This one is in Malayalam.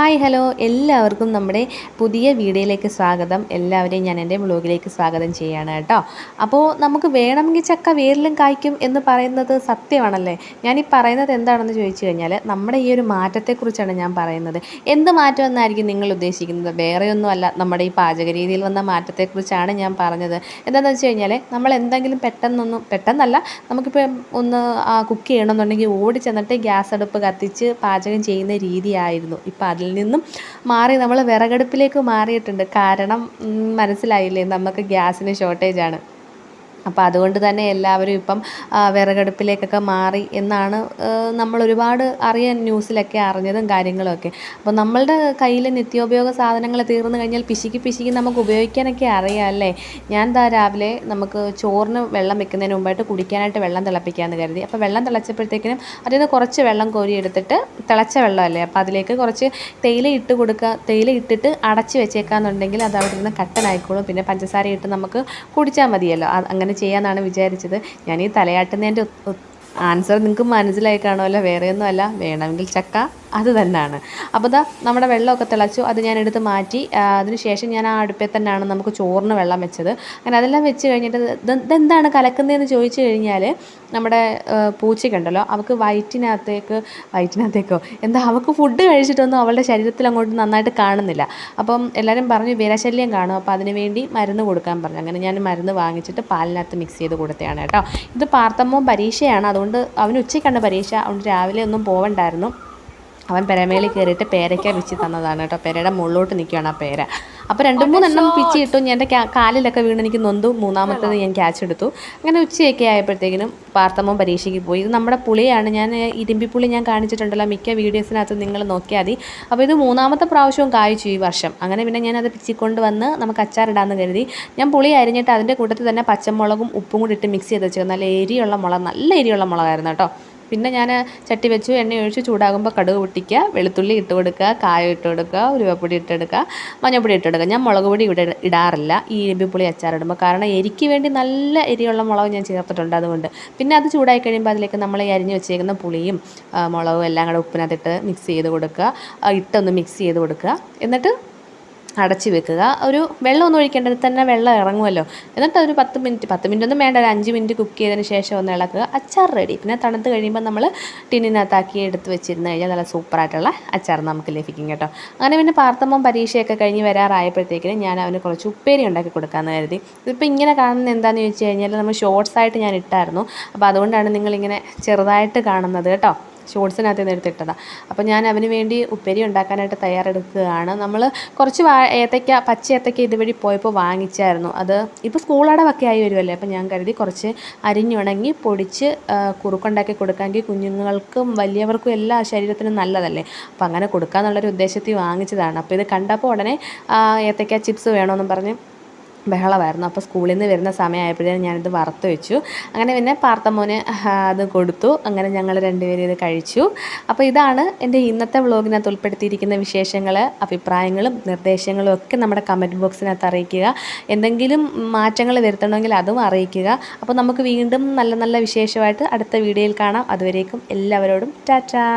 ഹായ് ഹലോ എല്ലാവർക്കും നമ്മുടെ പുതിയ വീഡിയോയിലേക്ക് സ്വാഗതം. എല്ലാവരെയും ഞാൻ എൻ്റെ വ്ലോഗിലേക്ക് സ്വാഗതം ചെയ്യുകയാണ് കേട്ടോ. അപ്പോൾ നമുക്ക് വേണമെങ്കിൽ ചക്ക വേരിലും കായ്ക്കും എന്ന് പറയുന്നത് സത്യമാണല്ലേ? ഞാനീ പറയുന്നത് എന്താണെന്ന് ചോദിച്ചു കഴിഞ്ഞാൽ നമ്മുടെ ഈ ഒരു മാറ്റത്തെക്കുറിച്ചാണ് ഞാൻ പറയുന്നത്. എന്ത് മാറ്റം എന്നായിരിക്കും നിങ്ങൾ ഉദ്ദേശിക്കുന്നത്? വേറെയൊന്നുമല്ല, നമ്മുടെ ഈ പാചക രീതിയിൽ വന്ന മാറ്റത്തെക്കുറിച്ചാണ് ഞാൻ പറഞ്ഞത്. എന്താണെന്ന് വെച്ച് കഴിഞ്ഞാൽ നമ്മൾ എന്തെങ്കിലും പെട്ടെന്നല്ല, നമുക്കിപ്പോൾ ഒന്ന് കുക്ക് ചെയ്യണമെന്നുണ്ടെങ്കിൽ ഓടി ചെന്നിട്ട് ഗ്യാസ് അടുപ്പ് കത്തിച്ച് പാചകം ചെയ്യുന്ന രീതിയായിരുന്നു. ഇപ്പം അതിൽ നിന്നും മാറി നമ്മൾ വിറകടുപ്പിലേക്ക് മാറിയിട്ടുണ്ട്. കാരണം മനസ്സിലായില്ലേ, നമുക്ക് ഗ്യാസിന് ഷോർട്ടേജാണ്. അപ്പോൾ അതുകൊണ്ട് തന്നെ എല്ലാവരും ഇപ്പം വിറകടുപ്പിലേക്കൊക്കെ മാറി എന്നാണ് നമ്മൾ ഒരുപാട് ന്യൂസിലൊക്കെ അറിഞ്ഞതും കാര്യങ്ങളുമൊക്കെ. അപ്പോൾ നമ്മളുടെ കയ്യിൽ നിത്യോപയോഗ സാധനങ്ങൾ തീർന്നു കഴിഞ്ഞാൽ പിശുക്കി നമുക്ക് ഉപയോഗിക്കാനൊക്കെ അറിയാം അല്ലേ? ഞാൻ രാവിലെ നമുക്ക് ചോറിന് വെള്ളം വെക്കുന്നതിന് മുമ്പായിട്ട് കുടിക്കാനായിട്ട് വെള്ളം തിളപ്പിക്കാമെന്ന് കരുതി. അപ്പോൾ വെള്ളം തിളച്ചപ്പോഴത്തേക്കിനും അതിൽ നിന്ന് കുറച്ച് വെള്ളം കോരിയെടുത്തിട്ട്, തിളച്ച വെള്ളമല്ലേ, അപ്പോൾ അതിലേക്ക് കുറച്ച് തേയില ഇട്ട് കൊടുക്കുക. തേയില ഇട്ടിട്ട് അടച്ച് വെച്ചേക്കാന്നുണ്ടെങ്കിൽ അത് അവിടെ നിന്ന് കട്ടനായിക്കോളും. പിന്നെ പഞ്ചസാര ഇട്ട് നമുക്ക് കുടിച്ചാൽ മതിയല്ലോ. അങ്ങനെ ചെയ്യാമെന്നാണ് വിചാരിച്ചത്. ഞാൻ ഈ തലയാട്ടുന്നതിൻ്റെ ആൻസർ നിങ്ങൾക്ക് മനസ്സിലായി കാണുമല്ലോ. വേറെയൊന്നും അല്ല, വേണമെങ്കിൽ ചക്ക അത് തന്നെയാണ്. അപ്പോൾ നമ്മുടെ വെള്ളമൊക്കെ തിളച്ചു. അത് ഞാൻ എടുത്ത് മാറ്റി. അതിനുശേഷം ഞാൻ ആ അടുപ്പിൽ തന്നെയാണ് നമുക്ക് ചോറിന് വെള്ളം വെച്ചത്. അങ്ങനെ അതെല്ലാം വെച്ച് കഴിഞ്ഞിട്ട് ഇതെന്താണ് കലക്കുന്നതെന്ന് ചോദിച്ചു കഴിഞ്ഞാൽ, നമ്മുടെ പൂച്ചയ്ക്കുണ്ടല്ലോ, അവൾക്ക് വയറ്റിനകത്തേക്കോ എന്താ, അവൾക്ക് ഫുഡ് കഴിച്ചിട്ടൊന്നും അവളുടെ ശരീരത്തിൽ അങ്ങോട്ട് നന്നായിട്ട് കാണുന്നില്ല. അപ്പം എല്ലാവരും പറഞ്ഞു വിരശല്യം കാണും, അപ്പോൾ അതിന് വേണ്ടി മരുന്ന് കൊടുക്കാൻ പറഞ്ഞു. അങ്ങനെ ഞാൻ മരുന്ന് വാങ്ങിച്ചിട്ട് പാലിനകത്ത് മിക്സ് ചെയ്ത് കൊടുത്തതാണ് കേട്ടോ. ഇത് പാർത്തമ്മോൻ പരീക്ഷയാണ്, അതുകൊണ്ട് അവന് ഉച്ചയ്ക്കാണ് പരീക്ഷ. അതുകൊണ്ട് രാവിലെ ഒന്നും പോവണ്ടായിരുന്നു. അവൻ പെരമേളിൽ കയറിയിട്ട് പേരയ്ക്ക പിച്ചി തന്നതാണ് കേട്ടോ. പേരയുടെ മുകളിലോട്ട് നിൽക്കുകയാണ് ആ പേര. അപ്പോൾ 2-3 പിച്ചി ഇട്ടു. എൻ്റെ കാലിലൊക്കെ വീണ് എനിക്ക് നൊന്തു. മൂന്നാമത്തേത് ഞാൻ ക്യാച്ച് എടുത്തു. അങ്ങനെ ഉച്ചയൊക്കെ ആയപ്പോഴത്തേക്കിനും പാർത്തമ്മോൻ പരീക്ഷയ്ക്ക് പോയി. ഇത് നമ്മുടെ പുളിയാണ്. ഞാൻ ഇരുമ്പിപ്പുളി ഞാൻ കാണിച്ചിട്ടുണ്ടല്ലോ മിക്ക വീഡിയോസിനകത്ത്, നിങ്ങൾ നോക്കിയാൽ മതി. അപ്പോൾ ഇത് 3ാമത്തെ പ്രാവശ്യവും കായ്ച്ചു ഈ വർഷം. അങ്ങനെ പിന്നെ ഞാനത് പിച്ചിക്കൊണ്ട് വന്ന് നമുക്ക് അച്ചാറിടാമെന്ന് കരുതി. ഞാൻ പുളി അരിഞ്ഞിട്ട് അതിൻ്റെ കൂട്ടത്തിൽ തന്നെ പച്ചമുളകും ഉപ്പും കൂടി ഇട്ട് മിക്സ് ചെയ്ത് വെച്ചത്. നല്ല എരിയുള്ള മുളകായിരുന്നു കേട്ടോ. പിന്നെ ഞാൻ ചട്ടി വെച്ചു, എണ്ണ ഒഴിച്ച് ചൂടാകുമ്പോൾ കടുക് പൊട്ടിക്കുക, വെളുത്തുള്ളി ഇട്ട് കൊടുക്കുക, കായം ഇട്ട് കൊടുക്കുക, ഉലുവപ്പൊടി ഇട്ടെടുക്കുക, മഞ്ഞൾപ്പൊടി ഇട്ടെടുക്കുക. ഞാൻ മുളക് പൊടി ഇവിടെ ഇടാറില്ല ഈ ഇരുമ്പിപ്പുളി അച്ചാറിടുമ്പോൾ, കാരണം എരിക്ക് വേണ്ടി നല്ല എരിയുള്ള മുളക് ഞാൻ ചേർത്തിട്ടുണ്ട്. അതുകൊണ്ട് പിന്നെ അത് ചൂടായി കഴിയുമ്പോൾ അതിലേക്ക് നമ്മൾ ഈ അരിഞ്ഞ് വെച്ചേക്കുന്ന പുളിയും മുളകും എല്ലാം കൂടെ ഉപ്പിനകത്തിട്ട് മിക്സ് ചെയ്ത് കൊടുക്കുക. ഇട്ടൊന്ന് മിക്സ് ചെയ്ത് കൊടുക്കുക. എന്നിട്ട് അടച്ച് വെക്കുക. ഒരു വെള്ളമൊന്നും ഒഴിക്കേണ്ടത് തന്നെ വെള്ളം ഇറങ്ങുമല്ലോ. എന്നിട്ട് ഒരു 10 മിനിറ്റ് ഒന്നും വേണ്ട, ഒരു 5 മിനിറ്റ് കുക്ക് ചെയ്തതിന് ശേഷം ഒന്ന് ഇളക്കുക. അച്ചാർ റെഡി. പിന്നെ തണുത്ത് കഴിയുമ്പോൾ നമ്മൾ ടിന്നിനകത്താക്കി എടുത്ത് വെച്ചിരുന്ന് കഴിഞ്ഞാൽ നല്ല സൂപ്പറായിട്ടുള്ള അച്ചാർ നമുക്ക് ലഭിക്കും കേട്ടോ. അങ്ങനെ പിന്നെ പാർത്തമ്മോൻ പരീക്ഷയൊക്കെ കഴിഞ്ഞ് വരാറായപ്പോഴത്തേക്കിനും ഞാൻ അവന് കുറച്ച് ഉപ്പേരി ഉണ്ടാക്കി കൊടുക്കാമെന്ന് കരുതി. ഇതിപ്പോൾ ഇങ്ങനെ കാണുന്നത് എന്താണെന്ന് ചോദിച്ചു കഴിഞ്ഞാൽ, നമ്മൾ ഷോർട്സായിട്ട് ഞാൻ ഇട്ടായിരുന്നു. അപ്പോൾ അതുകൊണ്ടാണ് നിങ്ങളിങ്ങനെ ചെറുതായിട്ട് കാണുന്നത് കേട്ടോ. ഷോർട്സിനകത്ത് നിന്ന് എടുത്തിട്ടതാണ്. അപ്പോൾ ഞാൻ അവന് വേണ്ടി ഉപ്പേരി ഉണ്ടാക്കാനായിട്ട് തയ്യാറെടുക്കുകയാണ്. നമ്മൾ കുറച്ച് പച്ച ഏത്തയ്ക്ക ഇതുവഴി പോയപ്പോൾ വാങ്ങിച്ചായിരുന്നു. അത് ഇപ്പോൾ സ്കൂളടവൊക്കെ ആയി വരുമല്ലേ. അപ്പോൾ ഞാൻ കരുതി കുറച്ച് അരിഞ്ഞുണങ്ങി പൊടിച്ച് കുറുക്കുണ്ടാക്കി കൊടുക്കാമെങ്കിൽ കുഞ്ഞുങ്ങൾക്കും വലിയവർക്കും എല്ലാ ശരീരത്തിനും നല്ലതല്ലേ. അപ്പോൾ അങ്ങനെ കൊടുക്കാമെന്നുള്ളൊരു ഉദ്ദേശത്തിൽ വാങ്ങിച്ചതാണ്. അപ്പോൾ ഇത് കണ്ടപ്പോൾ ഉടനെ ഏത്തയ്ക്ക ചിപ്സ് വേണമെന്നും പറഞ്ഞ് ബഹളമായിരുന്നു. അപ്പോൾ സ്കൂളിൽ നിന്ന് വരുന്ന സമയമായപ്പോഴേ ഞാനിത് വറുത്ത് വെച്ചു. അങ്ങനെ പിന്നെ പാർത്തമ്മോന് അത് കൊടുത്തു. അങ്ങനെ ഞങ്ങൾ രണ്ടുപേരും ഇത് കഴിച്ചു. അപ്പോൾ ഇതാണ് എൻ്റെ ഇന്നത്തെ വ്ളോഗിനകത്ത് ഉൾപ്പെടുത്തിയിരിക്കുന്ന വിശേഷങ്ങൾ. അഭിപ്രായങ്ങളും നിർദ്ദേശങ്ങളും ഒക്കെ നമ്മുടെ കമൻറ്റ് ബോക്സിനകത്ത് അറിയിക്കുക. എന്തെങ്കിലും മാറ്റങ്ങൾ വരുത്തണമെങ്കിൽ അതും അറിയിക്കുക. അപ്പോൾ നമുക്ക് വീണ്ടും നല്ല നല്ല വിശേഷമായിട്ട് അടുത്ത വീഡിയോയിൽ കാണാം. അതുവരേക്കും എല്ലാവരോടും ടാറ്റാ.